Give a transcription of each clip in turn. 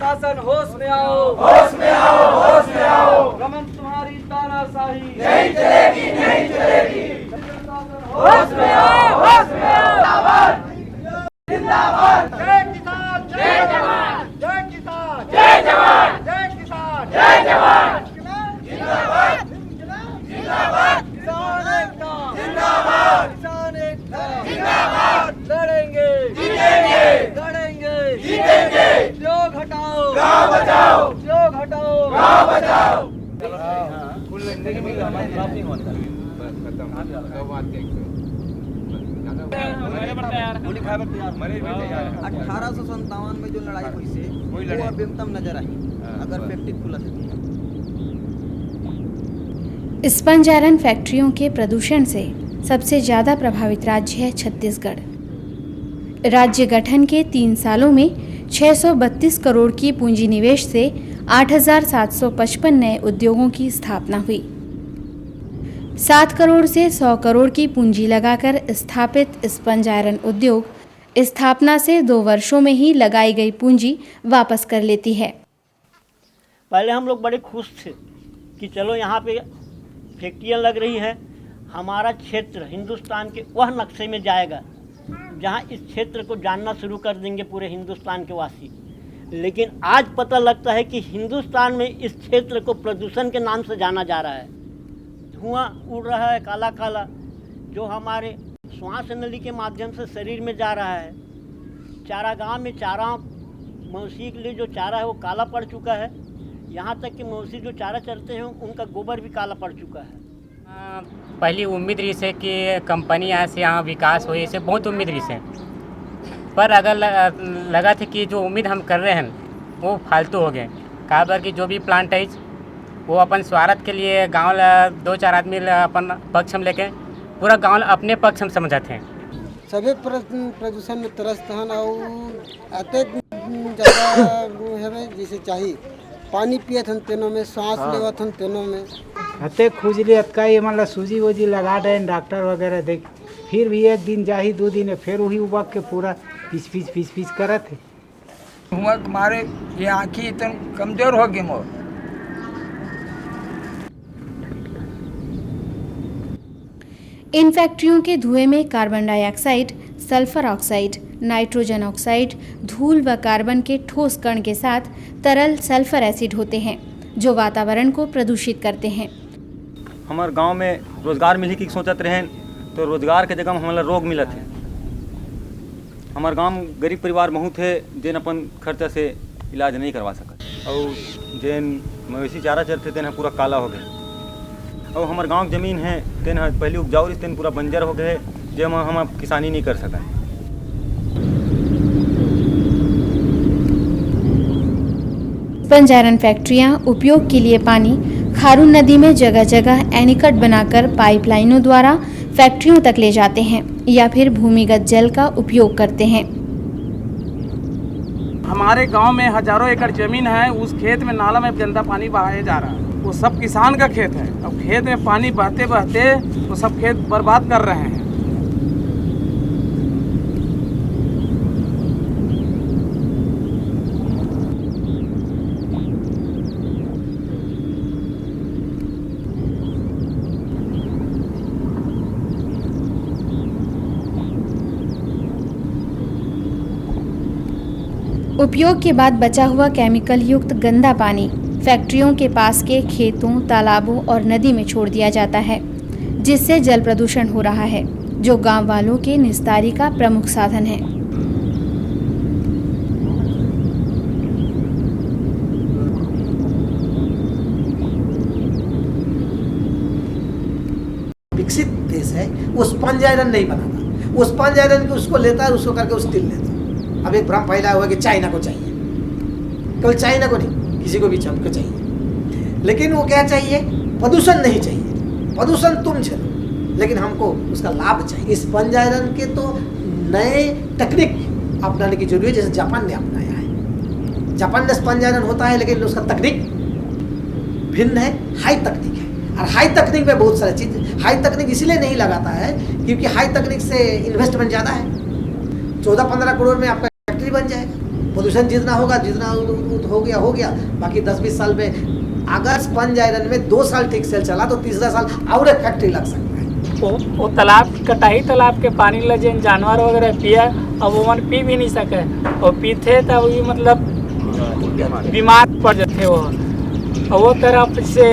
शासन होश में आओ, होश में आओ, होश में आओ। रमन तुम्हारी तानाशाही नहीं चलेगी, नहीं चलेगी। होश में आओ, होश में आओ। जिंदाबाद, जिंदाबाद। जय किसान, जय जवान, जय किसान, जय जवान, जय किसान, जय जवान। जिंदाबाद, जिंदाबाद, किसान एकता, जिंदाबाद, किसान एकता, जिंदाबाद। लड़ेंगे, जीतेंगे, लड़ेंगे, जीतेंगे। उद्योग हटाओ, गाँव बचाओ, उद्योग हटाओ, गाँव बचाओ। अठारह सौ संतावन में जो लड़ाई हुई से वो अभिमतम नजर आई अगर फैक्ट्री खुला से। स्पंज आयरन फैक्ट्रियों के प्रदूषण से सबसे ज़्यादा प्रभावित राज्य है छत्तीसगढ़। राज्य गठन के 3 सालों में 632 करोड़ की पूंजी निवेश से 8,755 नए उद्योगों की स्थापना हुई। 7 करोड़ से 100 करोड़ की पूंजी लगाकर स्थापित स्पंज आयरन उद्योग स्थापना से 2 वर्षों में ही लगाई गई पूंजी वापस कर लेती है। पहले हम लोग बड़े खुश थे कि चलो यहाँ पे फैक्ट्रियाँ लग रही है, हमारा क्षेत्र हिंदुस्तान के वह नक्शे में जाएगा जहाँ इस क्षेत्र को जानना शुरू कर देंगे पूरे हिंदुस्तान के वासी। लेकिन आज पता लगता है कि हिंदुस्तान में इस क्षेत्र को प्रदूषण के नाम से जाना जा रहा है। धुआं उड़ रहा है काला काला, जो हमारे श्वास नली के माध्यम से शरीर में जा रहा है। चारागाह में चारा मवेशी के लिए जो चारा है वो काला पड़ चुका है। यहाँ तक कि मवेशी जो चारा चरते हैं उनका गोबर भी काला पड़ चुका है। पहली उम्मीद रही से कि कंपनी यहाँ से यहाँ विकास हो, इसे बहुत उम्मीद रही से, पर अगर लगा था कि जो उम्मीद हम कर रहे हैं वो फालतू हो गए। काबर की जो भी प्लांट है वो अपन स्वार्थ के लिए गांव 2-4 आदमी अपन पक्ष में लेके पूरा गांव अपने पक्ष में समझते हैं। सभी प्रदूषण में त्रस्त हैं और आते ज़्यादा है जैसे चाहिए पानी पियत हन तेनों में, सांस लेवत हन तेनों में। हते खुजली अतकाई मतलब सूजी वूजी लगा रहे डॉक्टर वगैरह देख, फिर भी 1 दिन जाही 2 दिन फिर वही उबक के पूरा पीस करत है। हुआ मारे ये आँखी इतन कमजोर हो गई मोर। इन फैक्ट्रियों के धुएं में carbon dioxide, sulphur oxide, nitrogen oxide, धूल व कार्बन के ठोस कण के साथ तरल सल्फर एसिड होते हैं जो वातावरण को प्रदूषित करते हैं। हमारे गांव में रोजगार मिले की सोचत रहे तो रोजगार के जगह हमारा रोग मिलत है। हमारे गांव में गरीब परिवार बहुत है जिन अपन खर्चा से इलाज नहीं करवा सकत और जिन मवेशी चारा चरते तेन पूरा काला हो गए। और हमारे गांव की जमीन है तेन पहले उपजाऊ रही तेन पूरा बंजर हो गए जो हम किसानी नहीं कर सका। स्पंज आयरन फैक्ट्रियां उपयोग के लिए पानी खारून नदी में जगह जगह एनीकट बनाकर पाइपलाइनों द्वारा फैक्ट्रियों तक ले जाते हैं या फिर भूमिगत जल का उपयोग करते हैं। हमारे गांव में हजारों एकड़ जमीन है, उस खेत में नाला में गंदा पानी बहाया जा रहा है। वो सब किसान का खेत है। अब खेत में पानी बहते बहते वो सब खेत बर्बाद कर रहे हैं। उपयोग के बाद बचा हुआ केमिकल युक्त गंदा पानी फैक्ट्रियों के पास के खेतों, तालाबों और नदी में छोड़ दिया जाता है, जिससे जल प्रदूषण हो रहा है, जो गांव वालों के निस्तारी का प्रमुख साधन है। विकसित देश है, वो स्पंज आयरन नहीं बनाता, वो स्पंज आयरन को उसको लेता है, उसको करके उस तिल लेता है। अब एक भ्रम फैलाया हुआ कि चाइना को चाहिए, केवल चाइना को नहीं, किसी को भी को चाहिए। लेकिन वो क्या चाहिए? प्रदूषण नहीं चाहिए, प्रदूषण तुम झेलो, लेकिन हमको उसका लाभ चाहिए। स्पंज आयरन के तो नए तकनीक अपनाने की जरूरत है, जैसे जापान ने अपनाया है। जापान में स्पंज आयरन होता है लेकिन उसका तकनीक भिन्न है, हाई तकनीक है। और हाई तकनीक में बहुत सारी चीज़, हाई तकनीक इसलिए नहीं लगाता है क्योंकि हाई तकनीक से इन्वेस्टमेंट ज़्यादा है। 14-15 करोड़ में आपका फैक्ट्री बन जाएगा। प्रदूषण जितना होगा, जितना हो गया। बाकी 10-20 साल में अगर स्पंज आयरन में 2 साल ठीक से चला तो तीसरा साल और एक फैक्ट्री लग सकता है। वो तालाब कटाई, तालाब के पानी लगे जानवर वगैरह पिया, अब वो मन पी भी नहीं सके, और पीते तब वही मतलब बीमार पड़ जाते वो। और वो तरफ से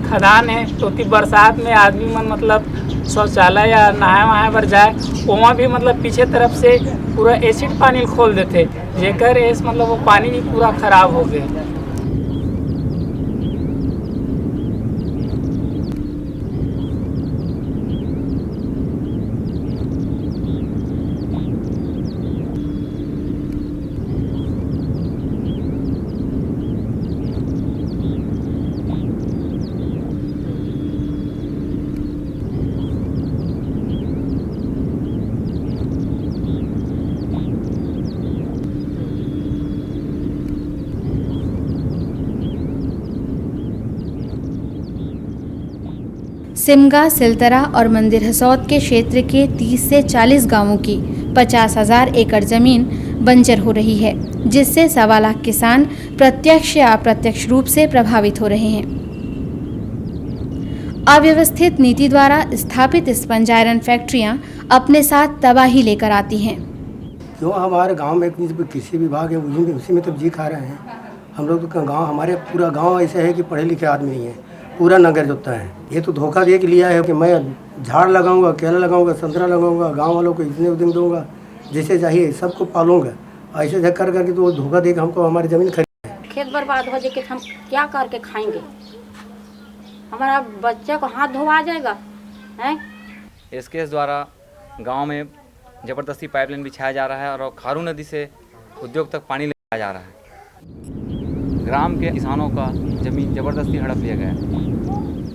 खदान है तो बरसात में आदमी मन मतलब शौचालय या नहाए वहाए पर जाए, वहाँ भी मतलब पीछे तरफ से पूरा एसिड पानी खोल देते, जेकर एस मतलब वो पानी भी पूरा खराब हो गए। सिमगा, सिलतरा और मंदिर हसौद के क्षेत्र के 30 से 40 गांवों की 50,000 एकड़ जमीन बंजर हो रही है, जिससे 1.25 लाख किसान प्रत्यक्ष या अप्रत्यक्ष रूप से प्रभावित हो रहे हैं। अव्यवस्थित नीति द्वारा स्थापित स्पंज आयरन फैक्ट्रियां अपने साथ तबाही लेकर आती हैं। क्यों हमारे गांव में कृषि विभाग है, उसी में तो जी खा रहे हैं हम लोग। तो गांव, हमारे पूरा गांव ऐसे है कि पढ़े लिखे आदमी नहीं है, पूरा नगर जोता है। ये तो धोखा दे के लिया है कि मैं झाड़ लगाऊंगा, केला लगाऊंगा, संतरा लगाऊंगा, गांव वालों को इतने दिन दूंगा, जैसे चाहिए सबको पालूंगा। ऐसे कर करके तो धोखा दे के हमको हमारी ज़मीन खरीद है। खेत बर्बाद हो जाए, हम क्या करके खाएंगे? हमारा बच्चा को हाथ धोवा जाएगा हैं? इस केस द्वारा गांव में ज़बरदस्ती पाइपलाइन बिछाया जा रहा है और खारू नदी से उद्योग तक पानी ले जाया जा रहा है। ग्राम के किसानों का ज़मीन ज़बरदस्ती हड़प लिया गया है।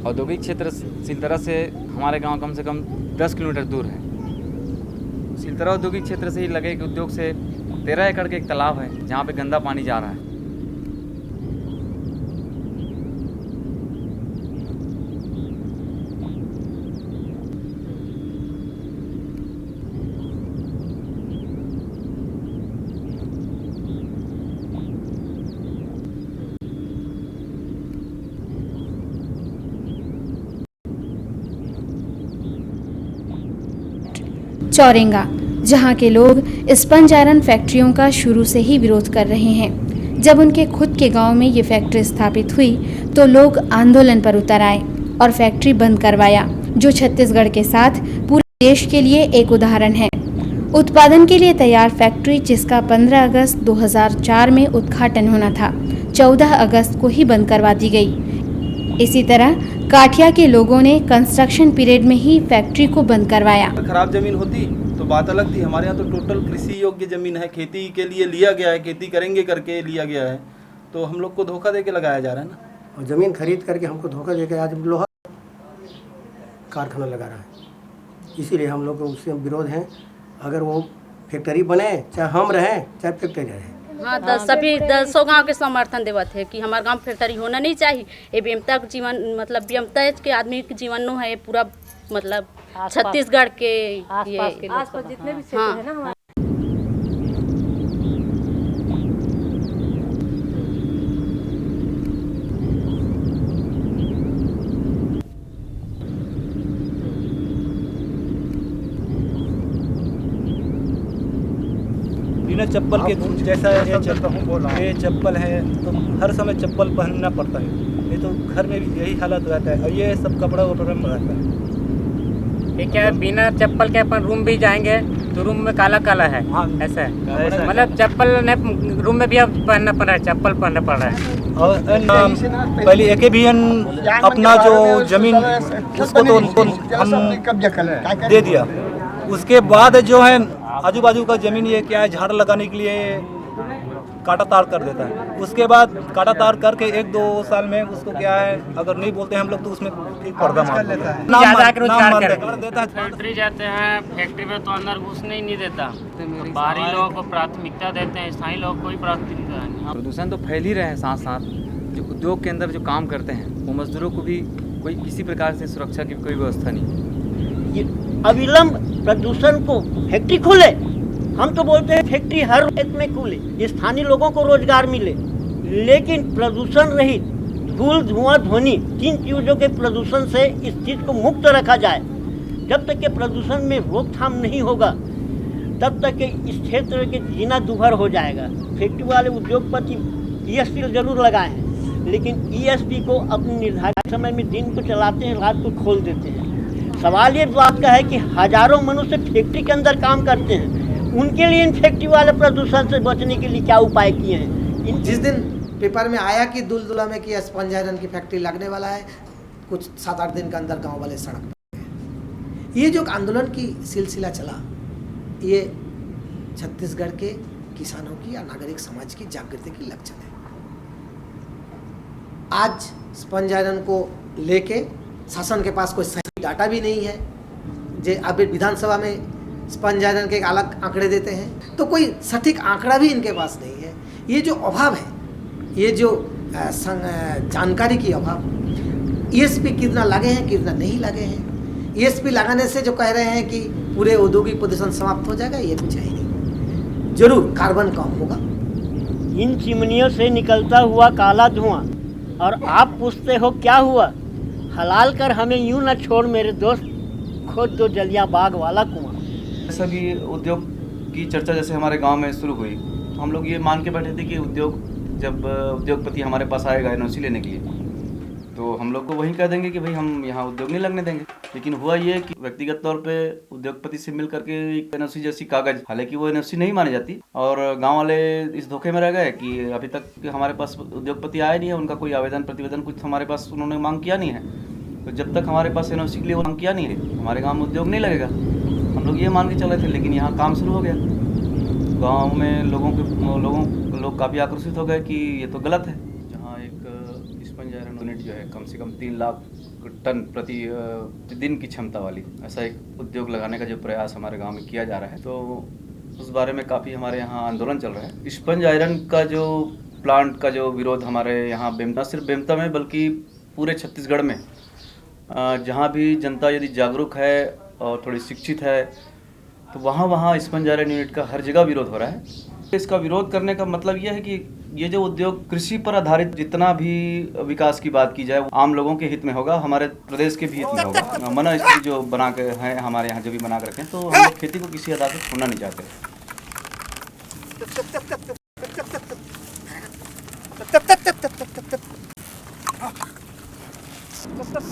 औद्योगिक क्षेत्र सिलतरा से हमारे गांव कम से कम 10 किलोमीटर दूर है। सिलतरा औद्योगिक क्षेत्र से ही लगे एक उद्योग से 13 एकड़ के एक तालाब है, जहाँ पे गंदा पानी जा रहा है। चौरेंगा, जहां के लोग स्पंज आयरन फैक्ट्रियों का शुरू से ही विरोध कर रहे हैं। जब उनके खुद के गांव में ये फैक्ट्री स्थापित हुई तो लोग आंदोलन पर उतर आए और फैक्ट्री बंद करवाया, जो छत्तीसगढ़ के साथ पूरे देश के लिए एक उदाहरण है। उत्पादन के लिए तैयार फैक्ट्री, जिसका 15 अगस्त 2004 में उद्घाटन होना था, 14 अगस्त को ही बंद करवा दी गई। इसी तरह काठिया के लोगों ने कंस्ट्रक्शन पीरियड में ही फैक्ट्री को बंद करवाया। खराब जमीन होती तो बात अलग थी। हमारे यहाँ तो टोटल कृषि योग्य जमीन है, खेती के लिए लिया गया है, खेती करेंगे करके लिया गया है, तो हम लोग को धोखा दे के लगाया जा रहा है ना। और ज़मीन खरीद करके हमको धोखा दे के आज लोहा कारखाना लगा रहा है। इसीलिए हम लोग को उससे विरोध है। अगर वो फैक्ट्री बने, चाहे हम रहें चाहे फैक्ट्री रहे। हाँ, सभी 10 गाँव के समर्थन देवत है कि हमारे गांव फैक्ट्री होना नहीं चाहिए। ये बेमता जीवन मतलब बेमता के आदमी के जीवन नो है, पूरा मतलब छत्तीसगढ़ के ये आसपास जितने भी क्षेत्र है ना। बिना चप्पल के जैसा ये चप्पल है तो हर समय चप्पल पहनना पड़ता है, नहीं तो घर में भी यही हालत रहता है। और ये सब कपड़ा वपड़ा में रहता है। ये क्या बिना चप्पल के अपन रूम भी जाएंगे तो रूम में काला काला है। ऐसा है, मतलब चप्पल रूम में भी अब पहनना पड़ रहा है, चप्पल पहनना पड़ रहा है। और पहले AKBN अपना जो जमीन उसको तो हम दे दिया। उसके बाद जो है आजू बाजू का ज़मीन ये क्या है, झाड़ लगाने के लिए काटा तार कर देता है। उसके बाद काटा तार करके 1-2 साल में उसको क्या है, अगर नहीं बोलते हैं हम लोग तो उसमें पर्दा मार देता है, नाम देता है। फैक्ट्री जाते हैं, फैक्ट्री में तो अंदर घुसने ही नहीं देता। बाहरी लोगों को प्राथमिकता देते हैं, स्थानीय लोगों को कोई प्राथमिकता नहीं। प्रदूषण तो फैल ही रहे हैं, साथ साथ जो उद्योग के अंदर जो काम करते हैं वो मजदूरों को भी कोई किसी प्रकार से सुरक्षा की कोई व्यवस्था नहीं। ये अविलंब प्रदूषण को फैक्ट्री खोले, हम तो बोलते हैं फैक्ट्री हर एक में खुले, स्थानीय लोगों को रोजगार मिले, लेकिन प्रदूषण रहित धूल धुआं ध्वनि 3 चीज़ों के प्रदूषण से इस चीज़ को मुक्त रखा जाए। जब तक के प्रदूषण में रोकथाम नहीं होगा तब तक के इस क्षेत्र के जीना दुभर हो जाएगा। फैक्ट्री वाले उद्योगपति ESP जरूर लगाए हैं, लेकिन ESP को अपने निर्धारित समय में दिन को चलाते हैं, रात को खोल देते हैं। सवाल ये बात का है कि हजारों मनुष्य फैक्ट्री के अंदर काम करते हैं, उनके लिए इन फैक्ट्री वाले प्रदूषण से बचने के लिए क्या उपाय किए हैं? जिस दिन पेपर में आया कि दुलदुला में कि स्पंज आयरन की फैक्ट्री लगने वाला है, कुछ 7-8 दिन के अंदर गांव वाले सड़क पर। ये जो आंदोलन की सिलसिला चला, ये छत्तीसगढ़ के किसानों की या नागरिक समाज की जागृति की लक्षण है। आज स्पंज आयरन को लेके शासन के पास कोई सही डाटा भी नहीं है। जे अभी विधानसभा में स्पंज आयरन के एक अलग आंकड़े देते हैं, तो कोई सटीक आंकड़ा भी इनके पास नहीं है। ये जो अभाव है, ये जो जानकारी की अभाव, ESP कितना लगे हैं कितना नहीं लगे हैं। ESP लगाने से जो कह रहे हैं कि पूरे औद्योगिक प्रदूषण समाप्त हो जाएगा, ये कुछ है ही नहीं। जरूर कार्बन कम होगा। इन चिमनियों से निकलता हुआ काला धुआं, और आप पूछते हो क्या हुआ? हलाल कर हमें यूं न छोड़ मेरे दोस्त, खुद तो जलिया बाग वाला कुआं। सभी उद्योग की चर्चा जैसे हमारे गांव में शुरू हुई, तो हम लोग ये मान के बैठे थे कि जब उद्योगपति हमारे पास आएगा NOC लेने के लिए, तो हम लोग को वही कह देंगे कि भाई हम यहाँ उद्योग नहीं लगने देंगे। लेकिन हुआ ये कि व्यक्तिगत तौर पे उद्योगपति से मिल करके एक NOC जैसी कागज, हालांकि वो NOC नहीं मानी जाती, और गांव वाले इस धोखे में रह गए कि अभी तक हमारे पास उद्योगपति आया नहीं है, उनका कोई आवेदन प्रतिवेदन कुछ हमारे पास उन्होंने मांग किया नहीं है। तो जब तक हमारे पास NOC के लिए मांग किया नहीं है, हमारे गाँव में उद्योग नहीं लगेगा। हम लोग ये मान के चले थे, लेकिन यहाँ काम शुरू हो गया। गाँव में लोग काफ़ी आकर्षित हो गए कि ये तो गलत है। जहाँ एक स्पंज आयरन यूनिट जो है कम से कम 3 लाख टन प्रति दिन की क्षमता वाली, ऐसा एक उद्योग लगाने का जो प्रयास हमारे गांव में किया जा रहा है, तो उस बारे में काफ़ी हमारे यहाँ आंदोलन चल रहा है। स्पंज आयरन का जो प्लांट का जो विरोध हमारे यहाँ न सिर्फ बेमता में बल्कि पूरे छत्तीसगढ़ में, जहाँ भी जनता यदि जागरूक है और थोड़ी शिक्षित है, तो वहाँ स्पंज आयरन यूनिट का हर जगह विरोध हो रहा है। इसका विरोध करने का मतलब यह है कि ये जो उद्योग कृषि पर आधारित जितना भी विकास की बात की जाए, वो आम लोगों के हित में होगा, हमारे प्रदेश के भी हित में होगा। मना स्थिति जो बना के हैं हमारे यहाँ जो भी बना कर रखें, तो हम लोग खेती को किसी आधार पर छोड़ना नहीं चाहते।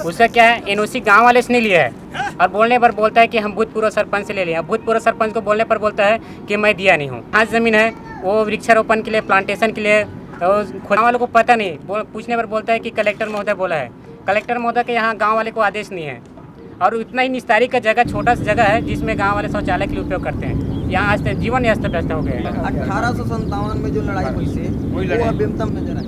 उसका क्या है, NOC गांव वाले से नहीं लिया है, और बोलने पर बोलता है कि हम भूतपूर्व सरपंच से ले लिया। भूतपूर्व सरपंच को बोलने पर बोलता है कि मैं दिया नहीं हूँ। आज ज़मीन है वो वृक्षारोपण के लिए, प्लांटेशन के लिए, तो गाँव वालों को पता नहीं, पूछने पर बोलता है कि कलेक्टर महोदय बोला है। कलेक्टर महोदय के यहाँ गाँव वाले को आदेश नहीं है, और इतना ही निस्तारी का जगह, छोटा सा जगह है जिसमें गाँव वाले शौचालय के लिए उपयोग करते हैं। यहाँ आज जीवन अस्त व्यस्त हो गया है। 1857 में जो लड़ाई हुई थी वो बेमतम में जरा